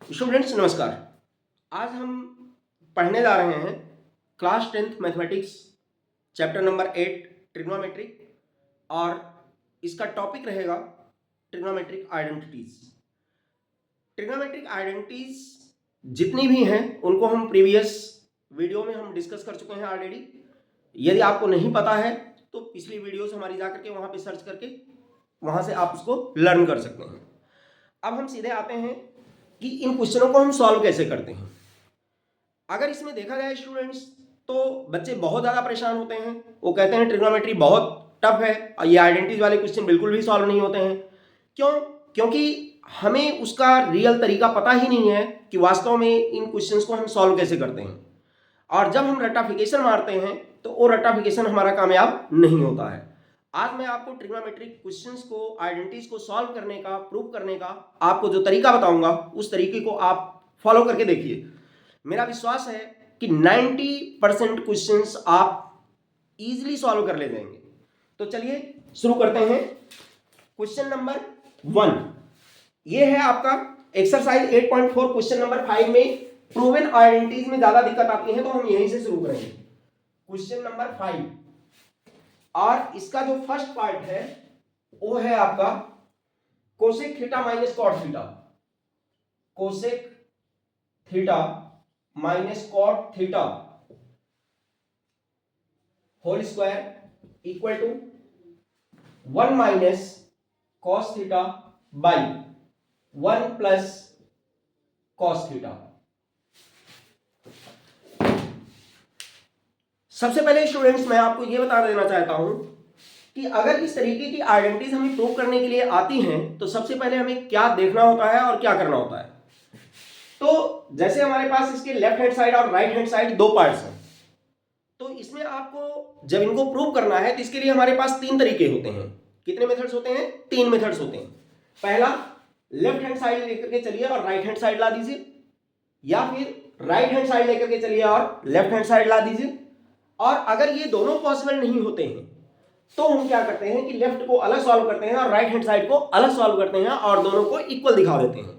Students नमस्कार। आज हम पढ़ने जा रहे हैं class 10th mathematics chapter number 8 trigonometric, और इसका टॉपिक रहेगा ट्रिग्नोमेट्रिक आइडेंटिटीज। ट्रिग्नोमेट्रिक आइडेंटिटीज जितनी भी हैं उनको हम प्रीवियस वीडियो में हम डिस्कस कर चुके हैं ऑलरेडी। यदि आपको नहीं पता है तो पिछली वीडियोस हमारी जा करके वहाँ पे सर्च करके वहाँ से आप उसको लर्न कर सकते हैं। अब हम सीधे आते हैं कि इन क्वेश्चनों को हम सॉल्व कैसे करते हैं। अगर इसमें देखा जाए स्टूडेंट्स तो बच्चे बहुत ज़्यादा परेशान होते हैं। वो कहते हैं ट्रिग्नोमेट्री बहुत टफ है और ये आइडेंटिटीज वाले क्वेश्चन बिल्कुल भी सॉल्व नहीं होते हैं। क्यों? क्योंकि हमें उसका रियल तरीका पता ही नहीं है कि वास्तव में इन क्वेश्चंस को हम सॉल्व कैसे करते हैं, और जब हम रट्टाफिकेशन मारते हैं तो वो रट्टाफिकेशन हमारा कामयाब नहीं होता है। आज मैं आपको ट्रिग्नोमेट्रिक क्वेश्चंस को, आइडेंटिटीज को सॉल्व करने का, प्रूव करने का आपको जो तरीका बताऊंगा उस तरीके को आप फॉलो करके देखिए। मेरा विश्वास है कि 90% क्वेश्चंस आप इजीली सॉल्व कर ले जाएंगे। तो चलिए शुरू करते हैं। क्वेश्चन नंबर 1 ये है आपका एक्सरसाइज 8.4। क्वेश्चन नंबर 5 में प्रूवन आइडेंटिटीज में ज्यादा दिक्कत आती है तो हम यहीं से शुरू करेंगे। क्वेश्चन नंबर 5, और इसका जो फर्स्ट पार्ट है वो है आपका cosec theta minus cot theta. Cosec theta minus cot theta whole square equal to 1 minus cos theta by 1 plus cos theta. सबसे पहले स्टूडेंट्स मैं आपको यह बता देना चाहता हूं कि अगर इस तरीके की आइडेंटिटीज हमें प्रूव करने के लिए आती हैं तो सबसे पहले हमें क्या देखना होता है और क्या करना होता है। तो जैसे हमारे पास इसके लेफ्ट हैंड साइड और राइट हैंड साइड दो पार्ट्स हैं, तो इसमें आपको जब इनको प्रूव करना है तो इसके लिए हमारे पास तीन तरीके होते हैं। कितने मेथड्स होते हैं? तीन मेथड्स होते हैं। पहला, लेफ्ट हैंड साइड लेकर के चलिए और राइट हैंड साइड ला दीजिए, या फिर राइट हैंड साइड लेकर के चलिए और लेफ्ट हैंड साइड ला दीजिए। और अगर ये दोनों पॉसिबल नहीं होते हैं तो हम क्या करते हैं कि लेफ्ट को अलग सॉल्व करते हैं और राइट हैंड साइड को अलग सॉल्व करते हैं और दोनों को इक्वल दिखा देते हैं।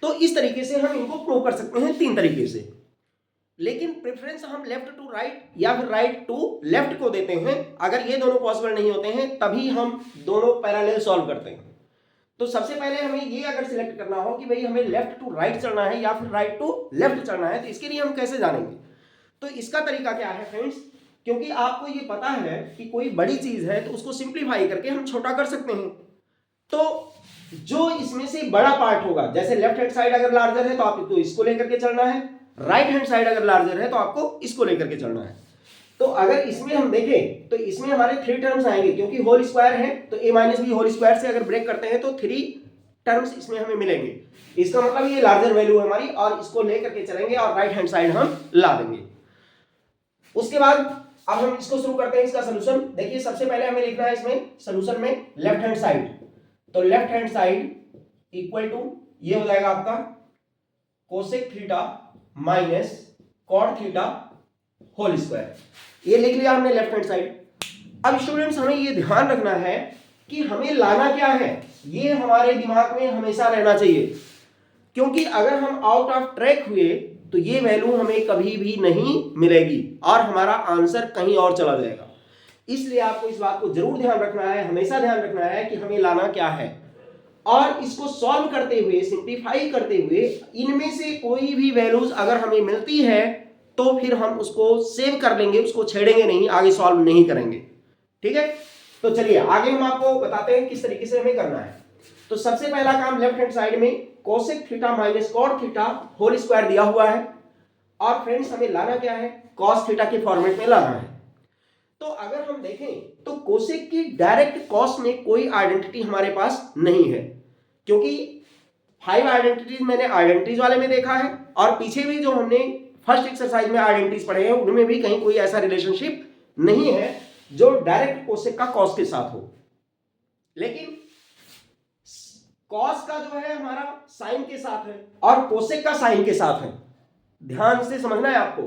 तो इस तरीके से हम इनको प्रूव कर सकते हैं तीन तरीके से। लेकिन प्रेफरेंस हम लेफ्ट टू राइट या फिर राइट टू लेफ्ट को देते हैं। अगर ये दोनों पॉसिबल नहीं होते हैं तभी हम दोनों पैरेलल सॉल्व करते हैं। तो सबसे पहले हमें ये अगर सिलेक्ट करना हो कि भाई हमें लेफ्ट टू राइट चलना है या फिर राइट टू लेफ्ट चलना है, तो इसके लिए हम कैसे जानेंगे? तो इसका तरीका क्या है फ्रेंड्स, क्योंकि आपको ये पता है कि कोई बड़ी चीज है तो उसको सिंप्लीफाई करके हम छोटा कर सकते हैं। तो जो इसमें से बड़ा पार्ट होगा, जैसे लेफ्ट हैंड साइड अगर लार्जर है तो आपको इसको लेकर के चलना है, राइट हैंड साइड अगर लार्जर है तो आपको इसको लेकर के चलना है। तो अगर इसमें हम देखें तो इसमें हमारे 3 टर्म्स आएंगे, क्योंकि होल स्क्वायर है तो a minus b whole square से अगर ब्रेक करते हैं तो 3 टर्म्स इसमें हमें मिलेंगे। इसका मतलब ये लार्जर वैल्यू है हमारी, और इसको लेकर के चलेंगे और राइट हैंड साइड हम ला देंगे। उसके बाद अब हम इसको शुरू करते हैं इसका सोल्यूशन। देखिए सबसे पहले हमें लिखना है इसमें सोल्यूशन में लेफ्ट हैंड साइड। तो left hand side equal to ये हो जाएगा आपका cosec theta minus cot theta whole square. ये लिख लिया हमने लेफ्ट हैंड साइड। अब स्टूडेंट्स हमें ये ध्यान रखना है कि हमें लाना क्या है, ये हमारे दिमाग में हमेशा रहना चाहिए, क्योंकि अगर हम आउट ऑफ ट्रैक हुए तो ये वैल्यू हमें कभी भी नहीं मिलेगी और हमारा आंसर कहीं और चला जाएगा। इसलिए आपको इस बात को जरूर ध्यान रखना है, हमेशा ध्यान रखना है कि हमें लाना क्या है, और इसको सॉल्व करते हुए, सिंप्लीफाई करते हुए इनमें से कोई भी वैल्यूज अगर हमें मिलती है तो फिर हम उसको सेव कर लेंगे, उसको छेड़ेंगे नहीं, आगे सॉल्व नहीं करेंगे। ठीक है, तो चलिए आगे हम आपको बताते हैं किस तरीके से हमें करना है। तो सबसे पहला काम, लेफ्ट हैंड साइड में cosec theta minus cot theta whole square दिया हुआ है, और फ्रेंड्स हमें लाना क्या है, कॉस थीटा के फॉर्मेट में लाना है। तो अगर हम देखें तो कोसेक की डायरेक्ट कॉस में कोई आइडेंटिटी हमारे पास नहीं है, क्योंकि 5 आइडेंटिटीज मैंने आइडेंटिटीज वाले में देखा है, और पीछे भी जो हमने फर्स्ट एक्सरसाइज में आइडेंटिटीज पढ़े हैं उनमें भी कहीं कोई ऐसा रिलेशनशिप नहीं है जो डायरेक्ट कोसेक का कॉस के साथ हो। लेकिन कॉस का जो है हमारा साइन के साथ है और कोसेक का साइन के साथ है। ध्यान से समझना है आपको,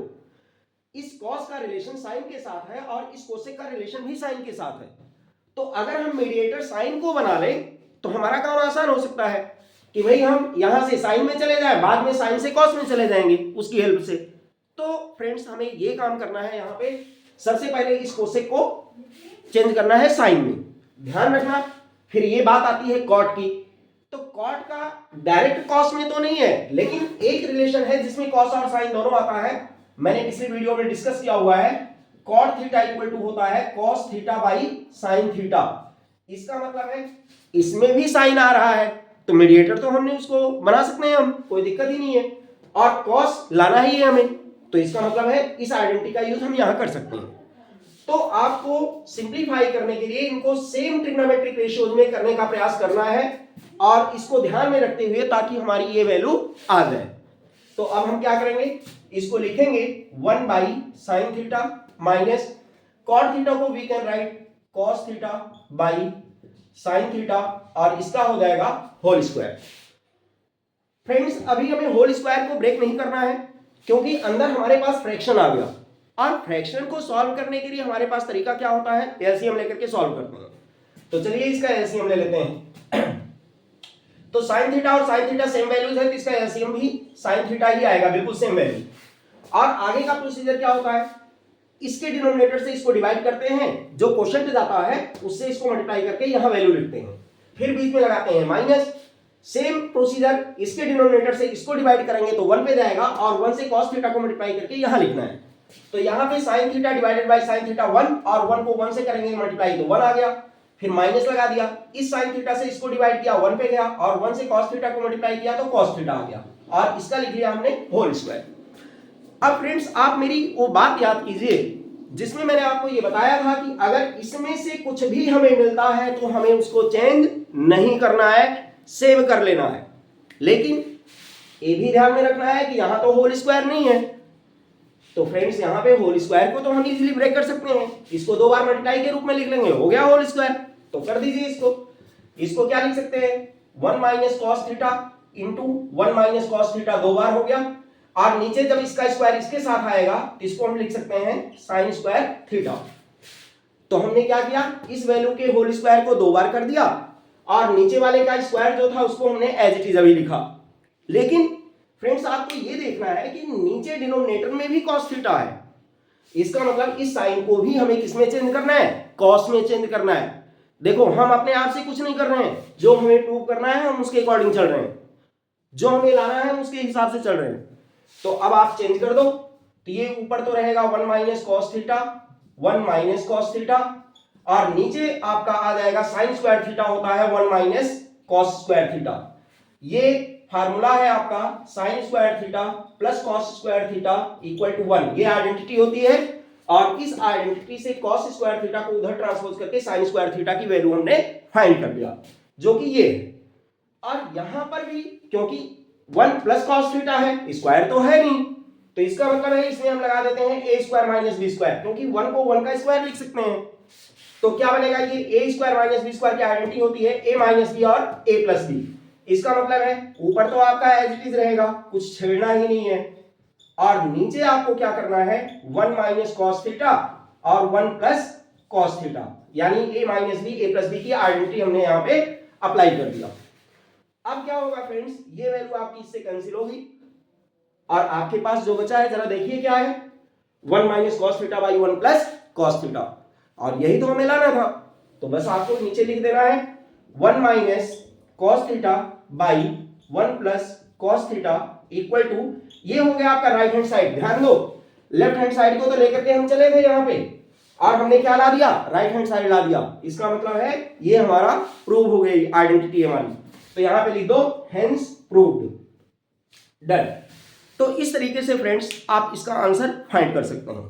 इस कॉस का रिलेशन साइन के साथ है और इस कोसेक का रिलेशन भी साइन के साथ है। तो अगर हम मीडिएटर साइन को बना लें तो हमारा काम आसान हो सकता है। कि भाई हम यहां से साइन में चले जाए, बाद में साइन से कॉस में चले जाएंगे उसकी हेल्प से। तो फ्रेंड्स हमें ये काम करना है, यहाँ पे सबसे पहले इस कोसेक को चेंज करना है साइन में, ध्यान रखना। फिर ये बात आती है कॉट की, तो कॉट का डायरेक्ट कॉस में तो नहीं है, लेकिन एक रिलेशन है जिसमें कॉस और साइन दोनों आता है। मैंने पिछले वीडियो में डिस्कस किया हुआ है, कॉट थीटा इक्वल टू होता है cos theta by sine theta. इसका मतलब है इसमें भी साइन आ रहा है, तो मीडिएटर तो हमने उसको बना सकते हैं, हम कोई दिक्कत ही नहीं है, और कॉस लाना ही है हमें, तो इसका मतलब है इस आइडेंटिटी का यूज हम यहां कर सकते हैं। तो आपको सिंप्लीफाई करने के लिए इनको सेम ट्रिग्नोमेट्रिक रेशियोज में करने का प्रयास करना है, और इसको ध्यान में रखते हुए ताकि हमारी ये वैल्यू आ जाए। तो अब हम क्या करेंगे, इसको लिखेंगे 1 by sine theta minus cot theta को we can write cos theta by sine theta, और इसका हो जाएगा होल स्क्वायर। फ्रेंड्स अभी हमें होल स्क्वायर को ब्रेक नहीं करना है, क्योंकि अंदर हमारे पास फ्रैक्शन आ गया, और फ्रैक्शन को सॉल्व करने के लिए हमारे पास तरीका क्या होता है, एलसीएम लेकर के सॉल्व करते हैं। तो चलिए इसका एलसीएम ले लेते हैं। तो साइन थीटा और साइन थीटा सेम वैल्यूज है, तो इसका एलसीएम भी साइन थीटा ही आएगा, बिल्कुल सेम वैल्यू। और आगे का प्रोसीजर क्या होता है, इसके डिनोमिनेटर से इसको डिवाइड करते हैं, जो क्वोशंट जाता है उससे इसको मल्टीप्लाई करके यहां वैल्यू लिखते हैं, फिर बीच में लगाते हैं माइनस। सेम प्रोसीजर, इसके डिनोमिनेटर से इसको डिवाइड करेंगे तो 1 पे जाएगा, और 1 से cos थीटा को मल्टीप्लाई करके यहां लिखना है। तो यहां पे sin theta divided by sin theta 1, और 1 को 1 से करेंगे मल्टीप्लाई तो 1 आ गया, फिर माइनस लगा दिया, इस sin थीटा से इसको डिवाइड किया 1 पे गया, और 1 से cos थीटा को मल्टीप्लाई किया तो cos थीटा आ गया, और इसका लिख लिया हमने होल स्क्वायर। अब फ्रेंड्स आप मेरी वो बात याद कीजिए जिसमें मैंने आपको ये बताया था कि अगर इसमें से कुछ भी हमें मिलता है तो हमें उसको चेंज नहीं करना है, सेव कर लेना है। लेकिन ये भी ध्यान में रखना है कि यहां तो होल स्क्वायर नहीं है, तो फ्रेंड्स यहां पे होल स्क्वायर को तो हम इजीली ब्रेक कर सकते हैं, इसको 2 बार मल्टीप्लाई के रूप में लिख लेंगे, हो गया होल स्क्वायर। तो कर दीजिए इसको क्या लिख सकते हैं, 1 minus cos theta into 1 minus cos theta 2 बार हो गया, और नीचे जब इसका स्क्वायर इसके साथ आएगा तो इसको हम लिख सकते हैं साइन स्क्वायर थीटा। तो हमने क्या किया, इस वैल्यू के होल स्क्वायर को 2 बार कर दिया, और नीचे वाले का स्क्वायर जो था उसको हमने एज इट इज अभी लिखा। लेकिन फ्रेंड्स आपको ये देखना है कि नीचे डिनोमिनेटर में भी cos थीटा है, इसका मतलब इस साइन को भी हमें किसमें चेंज करना है, cos में चेंज करना है। देखो हम अपने आप से कुछ नहीं कर रहे हैं, जो हमें प्रूव करना है हम उसके अकॉर्डिंग चल रहे हैं, जो हमें लाना है उसके हिसाब से चल रहे हैं। तो अब आप चेंज कर दो, तो ये ऊपर तो रहेगा 1 minus cos theta, 1 minus cos theta, और नीचे आपका आ जाएगा साइन स्क्वायर थीटा होता है 1 माइनस कॉस स्क्वायर थीटा। ये फार्मूला है आपका sine square theta plus cos square theta equal to 1, ये आइडेंटिटी होती है, और इस आइडेंटिटी से कॉस स्क्वायर थीटा को उधर ट्रांसपोज करके साइन स्क्वायर थीटा की वैल्यू हमने फाइंड कर लिया, जो कि ये है। और यहां पर भी क्योंकि 1 प्लस कॉस थीटा है, स्क्वायर तो है नहीं, तो इसका मतलब है इसमें हम लगा देते हैं ए स्क्वायर माइनस बी स्क्वायर, क्योंकि 1 को 1 का स्क्वायर लिख सकते हैं। तो क्या बनेगा, ये ए स्क्वायर माइनस बी स्क्वायर की आइडेंटिटी होती है ए माइनस बी और ए प्लस बी। इसका मतलब है ऊपर तो आपका एज इट इज रहेगा, कुछ छेड़ना ही नहीं है, और नीचे आपको क्या करना है 1 माइनस कॉस थीटा और 1 प्लस कॉस थीटा, यानी ए माइनस बी ए प्लस बी की आइडेंटिटी हमने यहाँ पे अप्लाई कर दिया। अब क्या होगा फ्रेंड्स, ये वैल्यू आपकी इससे कैंसिल होगी, और आपके पास जो बचा है जरा देखिए क्या है, 1 minus cos theta by 1 plus cos theta, और यही तो हमें लाना था। तो बस आपको नीचे लिख देना है 1 minus cos theta by 1 plus cos theta equal to, ये हो गया आपका राइट हैंड साइड। ध्यान दो, लेफ्ट हैंड साइड को तो लेकर के हम चले थे यहाँ पे, और हमने क्या ला दिया, राइट हैंड साइड ला दिया। इसका मतलब है ये हमारा प्रूव हो गई आइडेंटिटी हमारी, तो यहां पे लिख दो हेंस प्रूव्ड, डन। तो इस तरीके से फ्रेंड्स आप इसका आंसर फाइंड कर सकते हैं।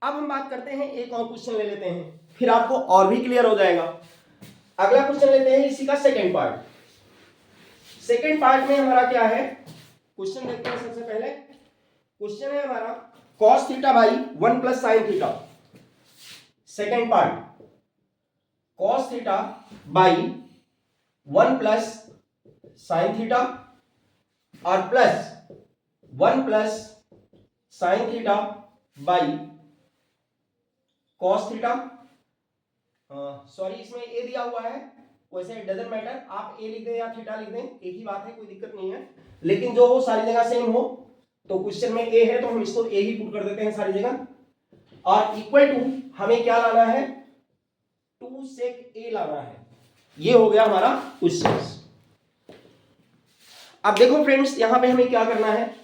अब हम बात करते हैं, एक और क्वेश्चन ले लेते हैं, फिर आपको और भी क्लियर हो जाएगा। अगला क्वेश्चन लेते हैं इसी का सेकंड पार्ट। सेकंड पार्ट में हमारा क्या है, क्वेश्चन देखते हैं। सबसे पहले क्वेश्चन है हमारा cos theta by 1 plus sine theta. Second part cos theta by 1 plus sine theta और plus 1 plus sine theta by cos theta. Sorry इसमें ए दिया हुआ है, वैसे इट डजंट मैटर, आप ए लिख दें या थीटा लिख दें, एक ही बात है, कोई दिक्कत नहीं है, लेकिन जो हो सारी जगह सेम हो। तो क्वेश्चन में ए है तो हम इसको ए ही पुट कर देते हैं सारी जगह, और इक्वल टू हमें क्या लाना है, 2 sec a लाना है। ये हो गया हमारा क्वेश्चन। अब देखो फ्रेंड्स, यहां पे हमें क्या करना है,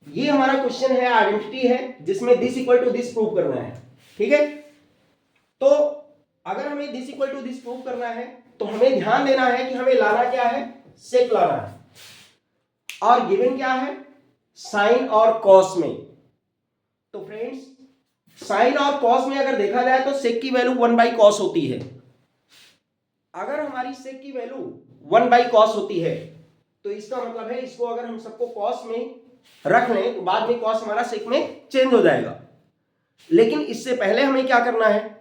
ये हमारा क्वेश्चन है, आइडेंटिटी है, जिसमें this equal to this prove करना है, ठीक है। तो अगर हमें this equal to this prove करना है तो हमें ध्यान देना है कि हमें लाना क्या है, सेक लाना है, और गिवन क्या है, साइन और कॉस में। तो फ्रेंड्स साइन और कॉस में अगर देखा जाए तो सेक की वैल्यू 1/cos होती है। अगर हमारी सेक की वैल्यू 1/cos होती है तो इसका मतलब है इसको अगर हम सबको कॉस में रख लें तो बाद में कॉस हमारा सेक में चेंज हो जाएगा। लेकिन इससे पहले हमें क्या करना है,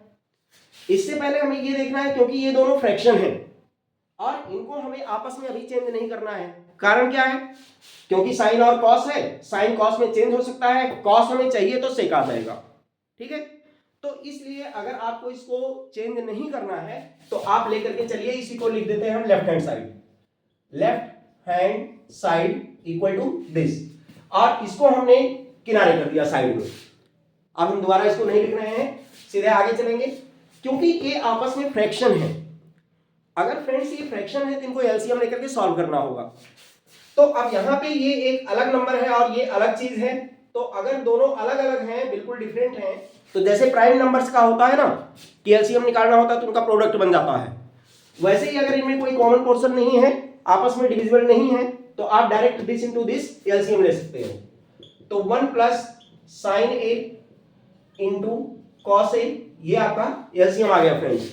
इससे पहले हमें ये देखना है, क्योंकि ये दोनों फ्रैक्शन हैं और इनको हमें आपस में अभी चेंज नहीं करना है। कारण क्या है, क्योंकि साइन और कॉस है, साइन कॉस में चेंज हो सकता है, कॉस हमें चाहिए तो सेक आ जाएगा, ठीक है। तो इसलिए अगर आपको इसको चेंज नहीं करना है तो आप लेकर के चलिए, इसी को लिख देते हैं हम left hand side, left hand side equal to this, और इसको हमने किनारे कर दिया साइड में। अब हम दोबारा इसको नहीं लिख रहे हैं, सीधे आगे चलेंगे, क्योंकि ये आपस में फ्रैक्शन है। अगर फ्रेंड्स ये फ्रैक्शन है तो इनको एलसीएम लेकर के सॉल्व करना होगा। तो अब यहाँ पे ये एक अलग नंबर है और ये अलग चीज है, तो अगर दोनों अलग अलग हैं, बिल्कुल डिफरेंट हैं, तो जैसे प्राइम नंबर्स का होता है ना कि एलसीएम निकालना होता है तो उनका प्रोडक्ट बन जाता है, वैसे ही अगर इनमें कोई कॉमन पोर्शन नहीं है, आपस में डिविजिबल नहीं है, तो आप direct this into this LCM ले सकते हो। तो 1 plus sine A into cos A, ये आपका एलसीएम आ गया फ्रेंड्स।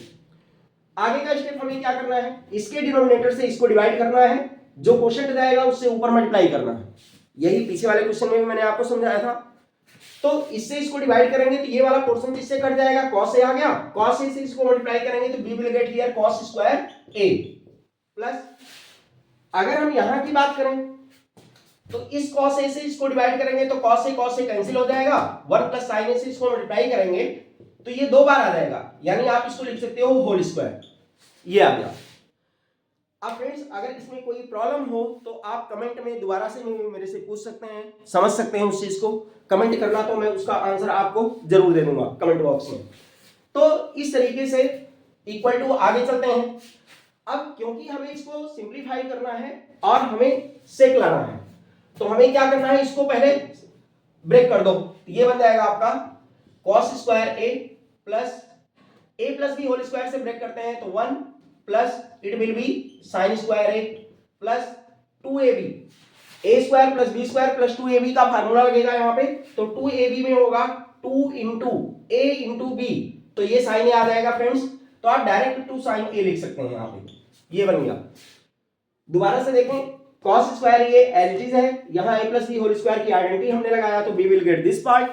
आगे का स्टेप हमें क्या करना है, इसके डिनोमिनेटर से इसको डिवाइड करना है, जो क्वोशंट जाएगा उससे ऊपर मल्टीप्लाई करना है। यही पीछे वाले क्वेश्चन में भी मैंने आपको समझाया था। तो इससे इसको डिवाइड करेंगे तो ये वाला पोर्शन इससे कट जाएगा, cos a आ गया, cos a से इसको मल्टीप्लाई करेंगे तो b will get here cos square a plus, अगर हम यहां की बात करें तो इस cos a से इसको डिवाइड करेंगे तो cos a कैंसिल हो जाएगा, 1 प्लस sin a से इसको मल्टीप्लाई करेंगे तो ये 2 बार आ जाएगा, यानी आप इसको लिख सकते हो होल स्क्वायर, ये आ गया। अब फ्रेंड्स अगर इसमें कोई प्रॉब्लम हो तो आप कमेंट में दोबारा से मेरे से पूछ सकते हैं, समझ सकते हैं उस चीज को, कमेंट करना तो मैं उसका आंसर आपको जरूर दे दूंगा कमेंट बॉक्स में। तो इस तरीके से इक्वल टू आगे चलते हैं। अब क्योंकि हमें इसको सिंप्लीफाई करना है और हमें सेक लाना है, तो हमें क्या करना है, इसको पहले ब्रेक कर दो, ये बन जाएगा आपका cos square a plus b whole square से ब्रेक करते हैं तो 1 plus it will be sine square a plus 2ab, a square plus b square plus 2ab का फार्मूला लगेगा यहाँ पे, तो 2ab में होगा 2 इंटू a इंटू b, तो ये साइन a आ जाएगा फ्रेंड्स। तो आप डायरेक्ट 2 साइन a लिख सकते हैं यहाँ पे, ये बन गया। दोबारा से देखें, cos स्क्वायर ये एज इट इज है, यहाँ a plus b whole square की आइडेंटिटी हमने लगाया तो b will get this part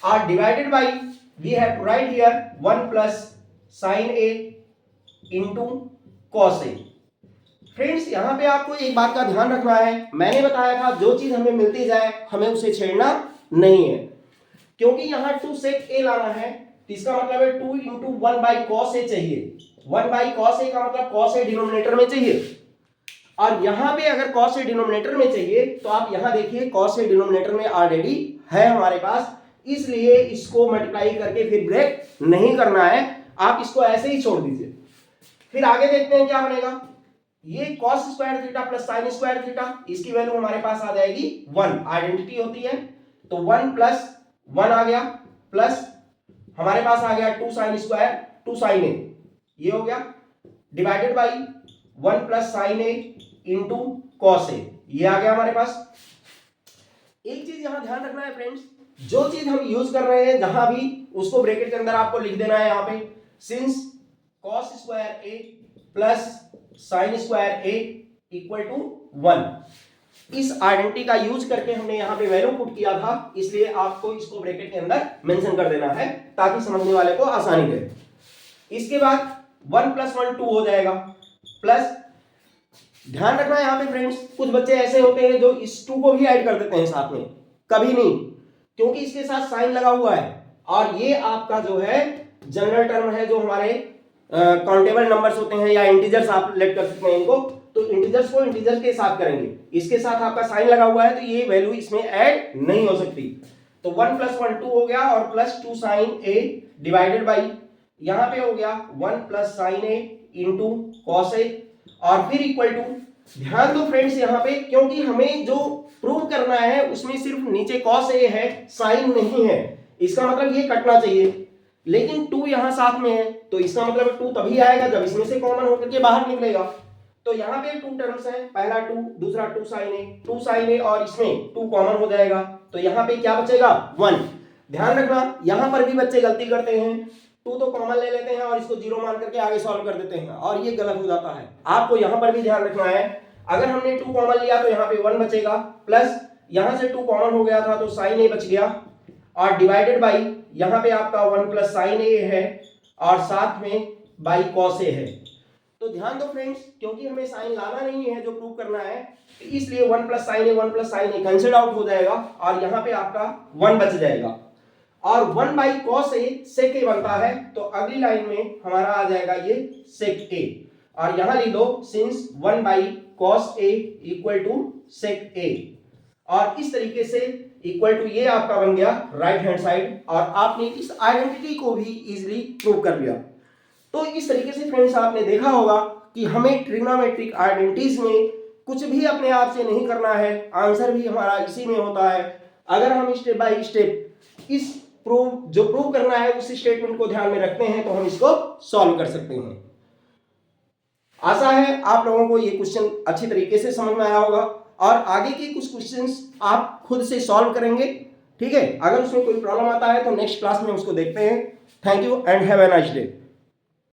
are divided by we have to write here 1 plus sine a into cos a. Friends यहाँ पे आपको एक बात का ध्यान रखना है, मैंने बताया था जो चीज हमें मिलती जाए हमें उसे छेड़ना नहीं है, क्योंकि यहाँ 2 sec a लाना है तो इसका मतलब है 2 इंटू 1/cos a चाहिए, 1/cos a का मतलब cos a डिनोमिनेटर में चाहिए, और यहाँ पे अगर cos a डिनोमिनेटर में चाहिए तो आप यहाँ देखिए cos a डिनोमिनेटर में ऑलरेडी है हमारे पास, इसलिए इसको मल्टीप्लाई करके फिर ब्रेक नहीं करना है, आप इसको ऐसे ही छोड़ दीजिए। फिर आगे देखते हैं क्या बनेगा, ये cos square theta plus sine square theta, इसकी वैल्यू हमारे पास आ जाएगी 1, आइडेंटिटी होती है, तो 1 प्लस 1 आ गया प्लस हमारे पास आ गया 2 साइन स्क्वायर 2 साइन ए, ये हो गया divided by 1 plus sine A into cos A, ये आ गया हमारे पास। एक चीज यहां ध्यान रखना है फ्रेंड्स, जो चीज हम यूज कर रहे हैं जहां भी उसको ब्रैकेट के अंदर आपको लिख देना है यहाँ पे, since cos square a plus sine square a equal to 1, इस आइडेंटिटी का यूज करके हमने यहाँ पे वैल्यू पुट किया था, इसलिए आपको इसको ब्रैकेट के अंदर मेंशन कर देना है ताकि समझने वाले को आसानी रहे। इसके बाद 1 प्लस 1 2 हो जाएगा प्लस, ध्यान रखना है यहाँ पे फ्रेंड्स, कुछ बच्चे ऐसे होते हैं जो इस 2 को भी ऐड कर देते हैं साथ में, कभी नहीं, क्योंकि इसके साथ साइन लगा हुआ है और ये आपका जो है जनरल टर्म है जो हमारे काउंटेबल नंबर्स होते हैं या इंटीजर्स आप लेट कर सकते हैं इनको, तो इंटीजर्स को इंटीजर्स के साथ करेंगे, इसके साथ आपका साइन लगा हुआ है तो ये वैल्यू इसमें ऐड नहीं हो सकती। तो 1 + 1 2 हो गया और plus 2 sin a divided by यहां पे हो गया 1 + sin a into cos a और फिर इक्वल टू, ध्यान दो फ्रेंड्स यहां पे, क्योंकि हमें जो प्रूव करना है उसमें सिर्फ नीचे cos a है, साइन नहीं है, इसका मतलब ये कटना चाहिए, लेकिन 2 यहां साथ में है तो इसका मतलब 2 तभी आएगा जब इसमें से कॉमन होकर के बाहर निकलेगा। तो यहाँ पे 2 टर्म्स है, पहला 2, दूसरा 2 sin a और इसमें 2 कॉमन हो जाएगा तो यहाँ पे क्या बचेगा 1। ध्यान रखना यहाँ पर भी बच्चे गलती करते हैं, 2 तो कॉमन ले लेते हैं और इसको 0 मान करके आगे सॉल्व कर देते हैं और ये गलत हो जाता है। आपको यहाँ पर भी ध्यान रखना है, अगर हमने 2 कॉमन लिया तो यहाँ पे 1 बचेगा, प्लस यहाँ से 2 कॉमन हो गया था तो sin a बच गया और डिवाइडेड बाई यहाँ पे आपका 1 + sin a है और साथ में बाई cos a है। तो ध्यान दो फ्रेंड्स, क्योंकि हमें साइन लाना नहीं है जो प्रूव करना है, तो इसलिए 1 + sin a कैंसिल आउट हो जाएगा और यहाँ पे आपका 1 बच जाएगा और 1/cos a sec a बनता है, तो अगली लाइन में हमारा आ जाएगा ये sec a और यहाँ लिख दो since 1/cos a = sec a और इस तरीके से इक्वल टू ये आपका बन गया राइट हैंड साइड और आपने इस आइडेंटिटी को भी इजीली प्रूव कर लिया। तो इस तरीके से फ्रेंड्स आपने देखा होगा कि हमें ट्रिग्नोमेट्रिक आइडेंटिटीज में कुछ भी अपने आप से नहीं करना है, आंसर भी हमारा इसी में होता है। अगर हम स्टेप बाय स्टेप इस प्रूव करना है उस स्टेटमेंट को ध्यान में रखते हैं तो हम इसको सॉल्व कर सकते हैं। आशा है आप लोगों को ये क्वेश्चन अच्छी तरीके से समझ में आया होगा और आगे के कुछ क्वेश्चंस आप खुद से सॉल्व करेंगे, ठीक है। अगर उसमें कोई प्रॉब्लम आता है तो नेक्स्ट क्लास में उसको देखते हैं। Thank you and have a nice day.